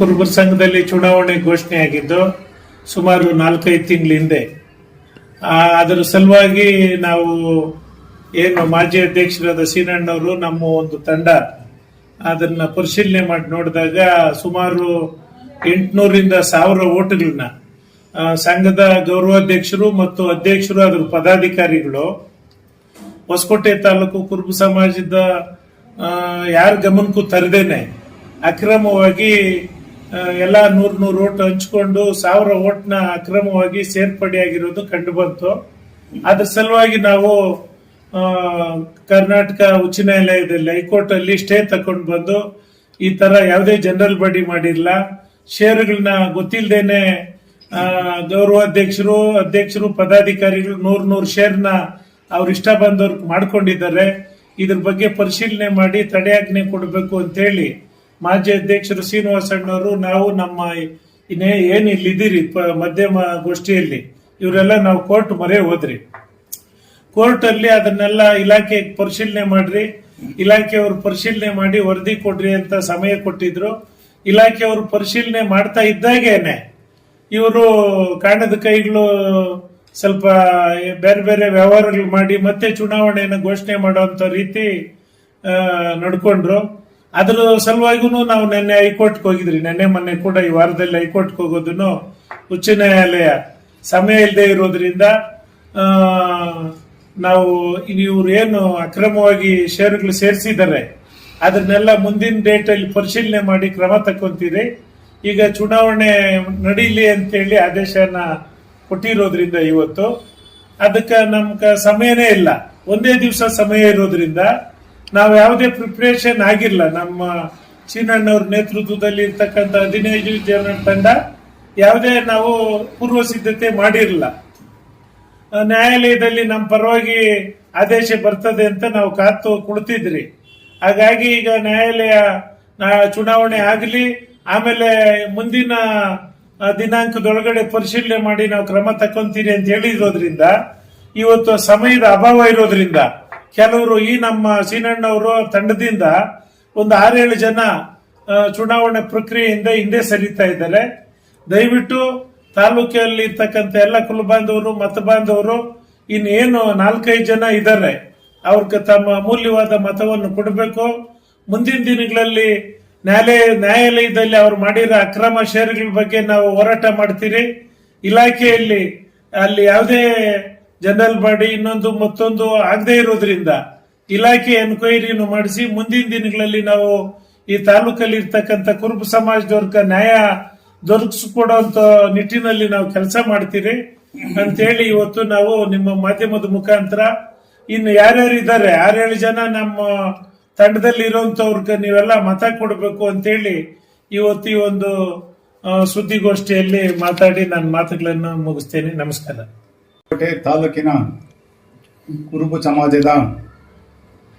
ಕುರುಬರ ಸಂಘದಲ್ಲಿ ಚುನಾವಣೆ ಘೋಷಣೆ ಆಗಿದ್ದು ಸುಮಾರು 4-5 ತಿಂಗಳ ಹಿಂದೆ. ಅದರ ಸಲುವಾಗಿ ನಾವು ಏನು ಮಾಜಿ ಅಧ್ಯಕ್ಷರಾದ ಸೀನಣ್ಣವರು ನಮ್ಮ ಒಂದು ತಂಡ ಅದನ್ನ ಪರಿಶೀಲನೆ ಮಾಡಿ ನೋಡಿದಾಗ ಸುಮಾರು 800ರಿಂದ 1000 ಓಟುಗಳನ್ನ ಸಂಘದ ಗೌರವಾಧ್ಯಕ್ಷರು ಮತ್ತು ಅಧ್ಯಕ್ಷರು ಅದರ ಪದಾಧಿಕಾರಿಗಳು ಹೊಸಕೋಟೆ ತಾಲೂಕು ಕುರುಬ ಸಮಾಜದ ಯಾರ ಗಮನಕ್ಕೂ ತರದೇನೆ ಅಕ್ರಮವಾಗಿ ಎಲ್ಲ 100 ಓಟ್ ಹಂಚಿಕೊಂಡು 1000 ಓಟ್ನ ಅಕ್ರಮವಾಗಿ ಸೇರ್ಪಡೆಯಾಗಿರೋದು ಕಂಡು ಬಂತು. ಅದ್ರ ಸಲುವಾಗಿ ನಾವು ಕರ್ನಾಟಕ ಉಚ್ಚ ನ್ಯಾಯಾಲಯದಲ್ಲಿ ಹೈಕೋರ್ಟ್ ಅಲ್ಲಿ ಸ್ಟೇ ತಕೊಂಡು ಬಂದು ಈ ತರ ಯಾವುದೇ ಜನರಲ್ ಬಾಡಿ ಮಾಡಿಲ್ಲ, ಷೇರುಗಳನ್ನ ಗೊತ್ತಿಲ್ಲದೇನೆ ಗೌರವಾಧ್ಯಕ್ಷರು ಅಧ್ಯಕ್ಷರು ಪದಾಧಿಕಾರಿಗಳು 100 ಶೇರ್ನ ಅವ್ರ ಇಷ್ಟ ಬಂದವ್ರಿಗೆ ಮಾಡ್ಕೊಂಡಿದ್ದಾರೆ. ಇದ್ರ ಬಗ್ಗೆ ಪರಿಶೀಲನೆ ಮಾಡಿ ತಡೆಯಾಜ್ಞೆ ಕೊಡಬೇಕು ಅಂತ ಹೇಳಿ ಮಾಜಿ ಅಧ್ಯಕ್ಷರು ಶ್ರೀನಿವಾಸಣ್ಣವರು ನಾವು ನಮ್ಮ ಏನ್ ಇಲ್ಲಿದ್ದೀರಿ ಮಧ್ಯಮ ಗೋಷ್ಠಿಯಲ್ಲಿ ಇವರೆಲ್ಲ ನಾವು ಕೋರ್ಟ್ ಮೊರೆ ಹೋದ್ರಿ. ಕೋರ್ಟ್ ಅಲ್ಲಿ ಅದನ್ನೆಲ್ಲ ಇಲಾಖೆ ಪರಿಶೀಲನೆ ಮಾಡ್ರಿ, ಇಲಾಖೆಯವರು ಪರಿಶೀಲನೆ ಮಾಡಿ ವರದಿ ಕೊಡ್ರಿ ಅಂತ ಸಮಯ ಕೊಟ್ಟಿದ್ರು. ಇಲಾಖೆಯವರು ಪರಿಶೀಲನೆ ಮಾಡ್ತಾ ಇದ್ದಾಗೇನೆ ಇವರು ಕಾಣದ ಕೈಗಳು ಸ್ವಲ್ಪ ಬೇರೆ ಬೇರೆ ವ್ಯವಹಾರಗಳು ಮಾಡಿ ಮತ್ತೆ ಚುನಾವಣೆಯನ್ನು ಘೋಷಣೆ ಮಾಡುವಂತ ರೀತಿ ನಡ್ಕೊಂಡ್ರು. ಅದ್ರ ಸಲುವಾಗಿನೂ ನಾವು ನಿನ್ನೆ ಹೈಕೋರ್ಟ್ಗೆ ಹೋಗಿದ್ರಿ. ನಿನ್ನೆ ಮೊನ್ನೆ ಕೂಡ ಈ ವಾರದಲ್ಲಿ ಹೈಕೋರ್ಟ್ಗೆ ಹೋಗೋದನ್ನು ಉಚ್ಚ ನ್ಯಾಯಾಲಯ ಸಮಯ ಇಲ್ಲದೆ ಇರೋದ್ರಿಂದ ನಾವು ಇವ್ರು ಏನು ಅಕ್ರಮವಾಗಿ ಷೇರುಗಳು ಸೇರಿಸಿದ್ದಾರೆ ಅದನ್ನೆಲ್ಲ ಮುಂದಿನ ಡೇಟ್ ಅಲ್ಲಿ ಪರಿಶೀಲನೆ ಮಾಡಿ ಕ್ರಮ ತಕ್ಕೊಂತೀರಿ. ಈಗ ಚುನಾವಣೆ ನಡೀಲಿ ಅಂತೇಳಿ ಆದೇಶನ ಕೊಟ್ಟಿರೋದ್ರಿಂದ ಇವತ್ತು ಅದಕ್ಕೆ ನಮ್ಗೆ ಸಮಯನೇ ಇಲ್ಲ, ಒಂದೇ ದಿವಸ ಸಮಯ ಇರೋದ್ರಿಂದ ನಾವು ಯಾವುದೇ ಪ್ರಿಪರೇಷನ್ ಆಗಿಲ್ಲ. ನಮ್ಮ ಚೀನಣ್ಣವ್ರ ನೇತೃತ್ವದಲ್ಲಿ ಇರ್ತಕ್ಕಂಥ 15 ಜನ ತಂಡ ಯಾವುದೇ ನಾವು ಪೂರ್ವ ಸಿದ್ಧತೆ ಮಾಡಿರಲಿಲ್ಲ. ನ್ಯಾಯಾಲಯದಲ್ಲಿ ನಮ್ಮ ಪರವಾಗಿ ಆದೇಶ ಬರ್ತದೆ ಅಂತ ನಾವು ಕಾತು ಕುಳಿತಿದ್ರಿ. ಹಾಗಾಗಿ ಈಗ ನ್ಯಾಯಾಲಯ ಚುನಾವಣೆ ಆಗಲಿ, ಆಮೇಲೆ ಮುಂದಿನ ದಿನಾಂಕದೊಳಗಡೆ ಪರಿಶೀಲನೆ ಮಾಡಿ ನಾವು ಕ್ರಮ ತಕ್ಕೊಂತೀರಿ ಅಂತ ಹೇಳಿರೋದ್ರಿಂದ ಇವತ್ತು ಸಮಯದ ಅಭಾವ ಇರೋದ್ರಿಂದ ಕೆಲವರು ಈ ನಮ್ಮ ಸೀನಣ್ಣವರು ತಂಡದಿಂದ ಒಂದು 6-7 ಜನ ಚುನಾವಣೆ ಪ್ರಕ್ರಿಯೆಯಿಂದ ಹಿಂದೆ ಸರಿತಾ ಇದ್ದಾರೆ. ದಯವಿಟ್ಟು ತಾಲೂಕಲ್ಲಿ ಇರ್ತಕ್ಕಂಥ ಎಲ್ಲ ಕುಲ ಬಾಂಧವರು ಮತ ಬಾಂಧವರು ಇನ್ನೇನು 4-5 ಜನ ಇದ್ದಾರೆ, ಅವ್ರಿಗೆ ತಮ್ಮ ಅಮೂಲ್ಯವಾದ ಮತವನ್ನು ಕೊಡಬೇಕು. ಮುಂದಿನ ದಿನಗಳಲ್ಲಿ ನ್ಯಾಯಾಲಯದಲ್ಲಿ ಅವ್ರು ಮಾಡಿರೋ ಅಕ್ರಮ ಷೇರುಗಳ ಬಗ್ಗೆ ನಾವು ಹೋರಾಟ ಮಾಡ್ತೀರಿ. ಇಲಾಖೆಯಲ್ಲಿ ಅಲ್ಲಿ ಯಾವುದೇ ಜನರಲ್ ಬಾಡಿ ಇನ್ನೊಂದು ಮತ್ತೊಂದು ಆಗದೆ ಇರೋದ್ರಿಂದ ಇಲಾಖೆ ಎನ್ಕ್ವೈರಿಯನ್ನು ಮಾಡಿಸಿ ಮುಂದಿನ ದಿನಗಳಲ್ಲಿ ನಾವು ಈ ತಾಲೂಕಲ್ಲಿ ಇರ್ತಕ್ಕಂಥ ಕುರುಬ ಸಮಾಜದವ್ರಿಗೆ ನ್ಯಾಯ ದೊರಕಿಸಿಕೊಡುವಂತ ನಿಟ್ಟಿನಲ್ಲಿ ನಾವು ಕೆಲಸ ಮಾಡ್ತೀರಿ ಅಂತೇಳಿ ಇವತ್ತು ನಾವು ನಿಮ್ಮ ಮಾಧ್ಯಮದ ಮುಖಾಂತರ ಇನ್ನು ಯಾರ್ಯಾರು ಇದ್ದಾರೆ 6-7 ಜನ ನಮ್ಮ ತಂಡದಲ್ಲಿ ಇರುವಂತವ್ರಿಗೆ ನೀವೆಲ್ಲ ಮತ ಕೊಡಬೇಕು ಅಂತೇಳಿ ಇವತ್ತು ಈ ಒಂದು ಸುದ್ದಿಗೋಷ್ಠಿಯಲ್ಲಿ ಮಾತಾಡಿ ನನ್ನ ಮಾತುಗಳನ್ನು ಮುಗಿಸ್ತೇನೆ. ನಮಸ್ಕಾರ. ಕೋಟೆ ತಾಲೂಕಿನ ಕುರುಬ ಸಮಾಜದ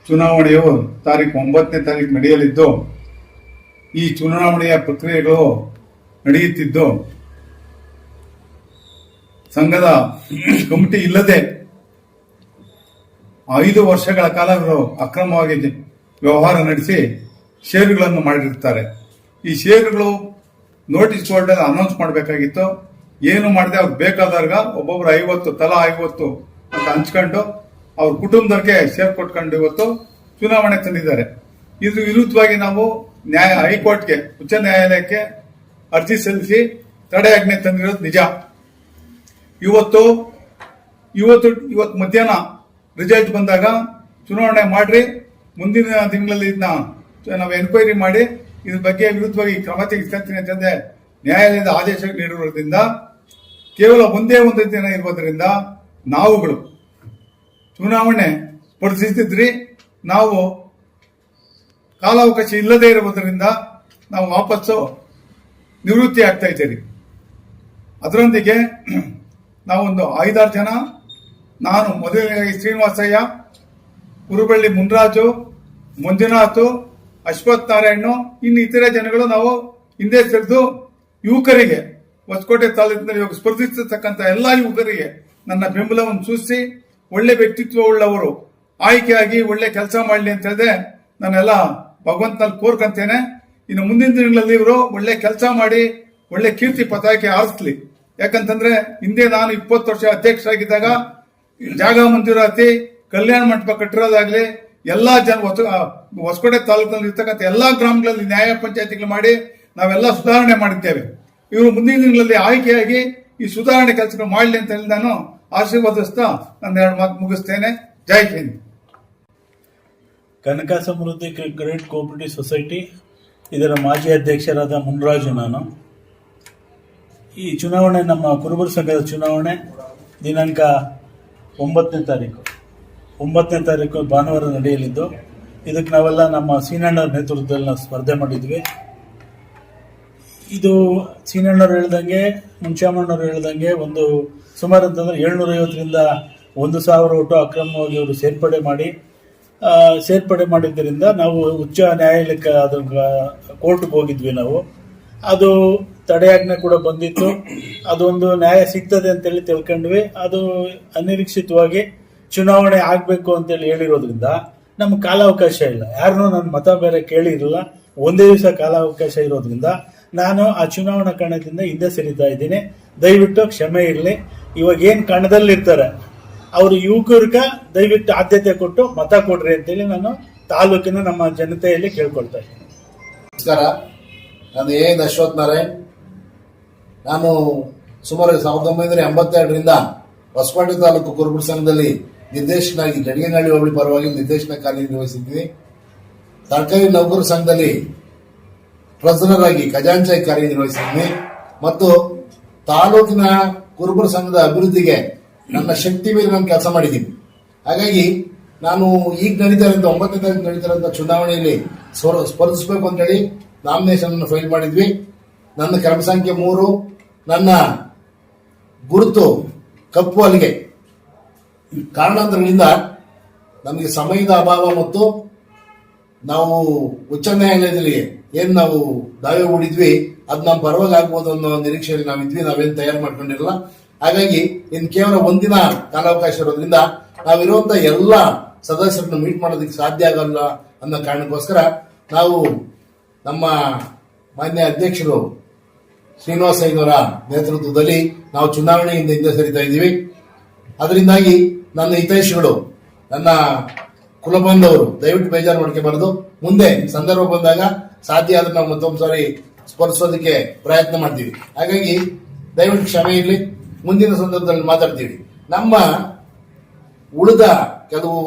ಚುನಾವಣೆಯು ತಾರೀಕು 9ನೇ ತಾರೀಕು ನಡೆಯಲಿದ್ದು ಈ ಚುನಾವಣೆಯ ಪ್ರಕ್ರಿಯೆಗಳು ನಡೆಯುತ್ತಿದ್ದು ಸಂಘದ ಕಮಿಟಿ ಇಲ್ಲದೆ 5 ವರ್ಷಗಳ ಕಾಲ ಅಕ್ರಮವಾಗಿ ವ್ಯವಹಾರ ನಡೆಸಿ ಷೇರುಗಳನ್ನು ಮಾಡಿರ್ತಾರೆ. ಈ ಷೇರುಗಳು ನೋಟಿಸ್ ಬೋರ್ಡ್ ಅನೌನ್ಸ್ ಮಾಡಬೇಕಾಗಿತ್ತು. ಏನು ಮಾಡಿದೆ ಅವ್ರು ಬೇಕಾದಾಗ ಒಬ್ಬೊಬ್ರು 50 ತಲಾ 50 ಅಂತ ಹಂಚ್ಕೊಂಡು ಅವ್ರ ಕುಟುಂಬದವ್ರಿಗೆ ಶೇರ್ ಕೊಟ್ಕೊಂಡು ಇವತ್ತು ಚುನಾವಣೆ ತಂದಿದ್ದಾರೆ. ಇದ್ರ ವಿರುದ್ಧವಾಗಿ ನಾವು ಹೈಕೋರ್ಟ್ಗೆ ಉಚ್ಚ ನ್ಯಾಯಾಲಯಕ್ಕೆ ಅರ್ಜಿ ಸಲ್ಲಿಸಿ ತಡೆಯಾಜ್ಞೆ ತಂದಿರೋದು ನಿಜ. ಇವತ್ತು ಮಧ್ಯಾಹ್ನ ರಿಸಲ್ಟ್ ಬಂದಾಗ ಚುನಾವಣೆ ಮಾಡ್ರಿ, ಮುಂದಿನ ದಿನಗಳಲ್ಲಿ ಇದನ್ನ ನಾವು ಎನ್ಕ್ವೈರಿ ಮಾಡಿ ಇದ್ರ ಬಗ್ಗೆ ವಿರುದ್ಧವಾಗಿ ಕ್ರಮ ತೆಗೆದುಕೊಳ್ತೀನಿ ಅಂತಂದ್ರೆ ನ್ಯಾಯಾಲಯದ ಆದೇಶ ನೀಡಿರೋದ್ರಿಂದ ಕೇವಲ ಒಂದೇ ಒಂದು ದಿನ ಇರೋದ್ರಿಂದ ನಾವುಗಳು ಚುನಾವಣೆ ಪರಿಸ್ಥಿತಿ ನಾವು ಕಾಲಾವಕಾಶ ಇಲ್ಲದೆ ಇರುವುದರಿಂದ ನಾವು ವಾಪಸ್ಸು ನಿವೃತ್ತಿ ಆಗ್ತಾ ಇದ್ದೀರಿ. ಅದರೊಂದಿಗೆ ನಾವೊಂದು 5-6 ಜನ, ನಾನು ಮೊದಲನೇದಾಗಿ ಶ್ರೀನಿವಾಸಯ್ಯ, ಕುರುಬಳ್ಳಿ ಮುನ್ರಾಜು, ಮಂಜುನಾಥ್, ಅಶ್ವಥ್ ನಾರಾಯಣ್, ಇನ್ನು ಇತರೆ ಜನಗಳು ನಾವು ಹಿಂದೆ ಸರಿದು ಯುವಕರಿಗೆ ಹೊಸಕೋಟೆ ತಾಲೂಕಿನಲ್ಲಿ ಸ್ಪರ್ಧಿಸತಕ್ಕಂಥ ಎಲ್ಲಾ ಯುವಕರಿಗೆ ನನ್ನ ಬೆಂಬಲವನ್ನು ಸೂಚಿಸಿ ಒಳ್ಳೆ ವ್ಯಕ್ತಿತ್ವ ಉಳ್ಳವರು ಆಯ್ಕೆಯಾಗಿ ಒಳ್ಳೆ ಕೆಲಸ ಮಾಡಲಿ ಅಂತ ಹೇಳಿದ್ರೆ ನಾನೆಲ್ಲ ಭಗವಂತನಲ್ಲಿ ಕೋರ್ಕಂತೇನೆ. ಇನ್ನು ಮುಂದಿನ ದಿನಗಳಲ್ಲಿ ಇವರು ಒಳ್ಳೆ ಕೆಲಸ ಮಾಡಿ ಒಳ್ಳೆ ಕೀರ್ತಿ ಪತಾಕೆ ಹಾರಿಸ್ಲಿ. ಯಾಕಂತಂದ್ರೆ ಹಿಂದೆ ನಾನು 20 ವರ್ಷ ಅಧ್ಯಕ್ಷರಾಗಿದ್ದಾಗ ಜಾಗ ಮಂಜೂರಾತಿ, ಕಲ್ಯಾಣ ಮಂಟಪ ಕಟ್ಟಿರೋದಾಗ್ಲಿ, ಎಲ್ಲಾ ಹೊಸಕೋಟೆ ತಾಲೂಕಿನಲ್ಲಿ ಇರ್ತಕ್ಕಂಥ ಎಲ್ಲಾ ಗ್ರಾಮಗಳಲ್ಲಿ ನ್ಯಾಯ ಪಂಚಾಯತಿಗಳು ಮಾಡಿ ನಾವೆಲ್ಲ ಸುಧಾರಣೆ ಮಾಡಿದ್ದೇವೆ. ಇವರು ಮುಂದಿನ ದಿನಗಳಲ್ಲಿ ಆಯ್ಕೆಯಾಗಿ ಈ ಸುಧಾರಣೆ ಕೆಲಸಗಳು ಮಾಡಲಿ ಅಂತ ಹೇಳಿ ನಾನು ಆಶೀರ್ವಾದಿಸ್ತಾ ನನ್ನ 2 ಮಾತು ಮುಗಿಸ್ತೇನೆ. ಜೈ ಹಿಂದ್. ಕನಕ ಸಮೃದ್ಧಿ ಕ್ರೆಡಿಟ್ ಕೋಆಪರೇಟಿವ್ ಸೊಸೈಟಿ ಇದರ ಮಾಜಿ ಅಧ್ಯಕ್ಷರಾದ ಮುನ್ರಾಜು ನಾನು. ಈ ಚುನಾವಣೆ ನಮ್ಮ ಕುರುಬರ ಸಂಘದ ಚುನಾವಣೆ ದಿನಾಂಕ 9ನೇ ತಾರೀಕು ಭಾನುವಾರ ನಡೆಯಲಿದ್ದು, ಇದಕ್ಕೆ ನಾವೆಲ್ಲ ನಮ್ಮ ಸೀನಣ್ಣವ್ರ ನೇತೃತ್ವದಲ್ಲಿ ನಾವು ಸ್ಪರ್ಧೆ ಮಾಡಿದ್ವಿ. ಇದು ಸೀನಣ್ಣವ್ರು ಹೇಳ್ದಂಗೆ, ಮುಂಚಾಮಣ್ಣವ್ರು ಹೇಳ್ದಂಗೆ ಒಂದು ಸುಮಾರು ಅಂತಂದ್ರೆ 750ರಿಂದ 1000 ಓಟು ಅಕ್ರಮವಾಗಿ ಅವರು ಸೇರ್ಪಡೆ ಮಾಡಿದ್ದರಿಂದ ನಾವು ಉಚ್ಚ ನ್ಯಾಯಾಲಯಕ್ಕೆ ಅದು ಕೋರ್ಟ್ಗೆ ಹೋಗಿದ್ವಿ ನಾವು. ಅದು ತಡೆಯಾಜ್ಞೆ ಕೂಡ ಬಂದಿತ್ತು. ಅದೊಂದು ನ್ಯಾಯ ಸಿಗ್ತದೆ ಅಂತೇಳಿ ತಿಳ್ಕೊಂಡ್ವಿ. ಅದು ಅನಿರೀಕ್ಷಿತವಾಗಿ ಚುನಾವಣೆ ಆಗಬೇಕು ಅಂತೇಳಿ ಹೇಳಿರೋದ್ರಿಂದ ನಮ್ಗೆ ಕಾಲಾವಕಾಶ ಇಲ್ಲ. ಯಾರನ್ನೂ ನನ್ನ ಮತ ಬೇರೆ ಕೇಳಿರಲಿಲ್ಲ. ಒಂದೇ ದಿವಸ ಕಾಲಾವಕಾಶ ಇರೋದ್ರಿಂದ ನಾನು ಆ ಚುನಾವಣಾ ಕಣದಿಂದ ಹಿಂದೆ ಸರಿತಾ ಇದ್ದೀನಿ. ದಯವಿಟ್ಟು ಕ್ಷಮೆ ಇರಲಿ. ಇವಾಗ ಏನು ಕಣದಲ್ಲಿರ್ತಾರೆ ಅವರು ಯುವಕರಿಗೆ ದಯವಿಟ್ಟು ಆದ್ಯತೆ ಕೊಟ್ಟು ಮತ ಕೊಡ್ರಿ ಅಂತೇಳಿ ನಾನು ತಾಲೂಕಿನ ನಮ್ಮ ಜನತೆಯಲ್ಲಿ ಕೇಳ್ಕೊಳ್ತಾ ಇದ್ದೀನಿ. ನಮಸ್ಕಾರ, ನಾನು ಅಶ್ವಥ್ ನಾರಾಯಣ್. ನಾನು ಸುಮಾರು 1982ರಿಂದ ಹೊಸಕೋಟೆ ತಾಲೂಕು ಕುರುಬರ ಸಂಘದಲ್ಲಿ ನಿರ್ದೇಶನಾಗಿ ಜಡಗನಹಳ್ಳಿ ಹೋಬಳಿ ಪರವಾಗಿ ನಿರ್ದೇಶನ ಕಾರ್ಯನಿರ್ವಹಿಸಿದ್ದೀನಿ. ಸರ್ಕಾರಿ ನೌಕರರ ಸಂಘದಲ್ಲಿ ಟ್ರೆಸರರ್ ಆಗಿ ಖಜಾಂಚಾಗಿ ಕಾರ್ಯನಿರ್ವಹಿಸಿದ್ದೀನಿ ಮತ್ತು ತಾಲೂಕಿನ ಕುರುಬರ ಸಂಘದ ಅಭಿವೃದ್ಧಿಗೆ ನನ್ನ ಶಕ್ತಿ ಮೇಲೆ ನಾನು ಕೆಲಸ ಮಾಡಿದ್ದೀನಿ. ಹಾಗಾಗಿ ನಾನು ಈಗ ನಡೀತಾರಂತ 9ನೇ ತಾರೀಕು ನಡೀತಾರಂತ ಚುನಾವಣೆಯಲ್ಲಿ ಸ್ಪರ್ಧಿಸಬೇಕು ಅಂತೇಳಿ ನಾಮಿನೇಷನ್ ಫೈಲ್ ಮಾಡಿದ್ವಿ. ನನ್ನ ಕ್ರಮ ಸಂಖ್ಯೆ 3, ನನ್ನ ಗುರುತು ಕಪ್ಪು ಅಲ್ಲಿಗೆ. ಕಾರಣಾಂತರಗಳಿಂದ ನಮಗೆ ಸಮಯದ ಅಭಾವ ಮತ್ತು ನಾವು ಉಚ್ಚ ನ್ಯಾಯಾಲಯದಲ್ಲಿ ಏನ್ ನಾವು ದಾವೆ ಹೂಡಿದ್ವಿ ಅದು ನಮ್ಮ ಪರವಾಗಿ ಆಗ್ಬೋದು ಅನ್ನೋ ನಿರೀಕ್ಷೆಯಲ್ಲಿ ನಾವಿದ್ವಿ. ನಾವೇನು ತಯಾರು ಮಾಡ್ಕೊಂಡಿರಲ್ಲ. ಹಾಗಾಗಿ ಇನ್ನು ಕೇವಲ ಒಂದಿನ ಕಾಲಾವಕಾಶ ಇರೋದ್ರಿಂದ ನಾವಿರುವಂತ ಎಲ್ಲ ಸದಸ್ಯರನ್ನು ಮೀಟ್ ಮಾಡೋದಕ್ಕೆ ಸಾಧ್ಯ ಆಗಲ್ಲ ಅನ್ನೋ ಕಾರಣಕ್ಕೋಸ್ಕರ ನಾವು ನಮ್ಮ ಮಾನ್ಯ ಅಧ್ಯಕ್ಷರು ಶ್ರೀನಿವಾಸ ಐನವರ ನೇತೃತ್ವದಲ್ಲಿ ನಾವು ಚುನಾವಣೆಯಿಂದ ಹಿಂದೆ ಸರಿತಾ ಇದ್ದೀವಿ. ಅದರಿಂದಾಗಿ ನನ್ನ ಹಿತೈಷಿಗಳು, ನನ್ನ ಕುಲಬಂಧವರು ದಯವಿಟ್ಟು ಬೇಜಾರು ಮಾಡ್ಕೋಬಾರದು. ಮುಂದೆ ಸಂದರ್ಭ ಬಂದಾಗ ಸಾಧ್ಯ ಆದ್ರೆ ನಾವು ಮತ್ತೊಂದು ಸಾರಿ ಸ್ಪರ್ಧಿಸೋದಕ್ಕೆ ಪ್ರಯತ್ನ ಮಾಡ್ತೀವಿ. ಹಾಗಾಗಿ ದಯವಿಟ್ಟು ಕ್ಷಮೆ ಇರಲಿ. ಮುಂದಿನ ಸಂದರ್ಭದಲ್ಲಿ ಮಾತಾಡ್ತೀವಿ. ನಮ್ಮ ಉಳಿದ ಕೆಲವು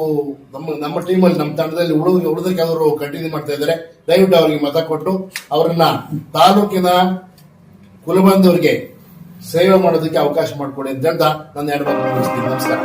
ನಮ್ಮ ಟೀಮಲ್ಲಿ ನಮ್ಮ ತಂಡದಲ್ಲಿ ಉಳಿದ ಕೆಲವರು ಕಂಟಿನ್ಯೂ ಮಾಡ್ತಾ ಇದ್ದಾರೆ. ದಯವಿಟ್ಟು ಅವರಿಗೆ ಮತ ಕೊಟ್ಟು ಅವರನ್ನ ತಾಲೂಕಿನ ಕುಲಬಂಧವರಿಗೆ ಸೇವೆ ಮಾಡೋದಕ್ಕೆ ಅವಕಾಶ ಮಾಡಿಕೊಡಿ ಅಂತ ಹೇಳ್ತಾ ನನ್ನ 2 ಮಾತು ಮುಗಿಸ್ತೀನಿ. ನಮಸ್ಕಾರ.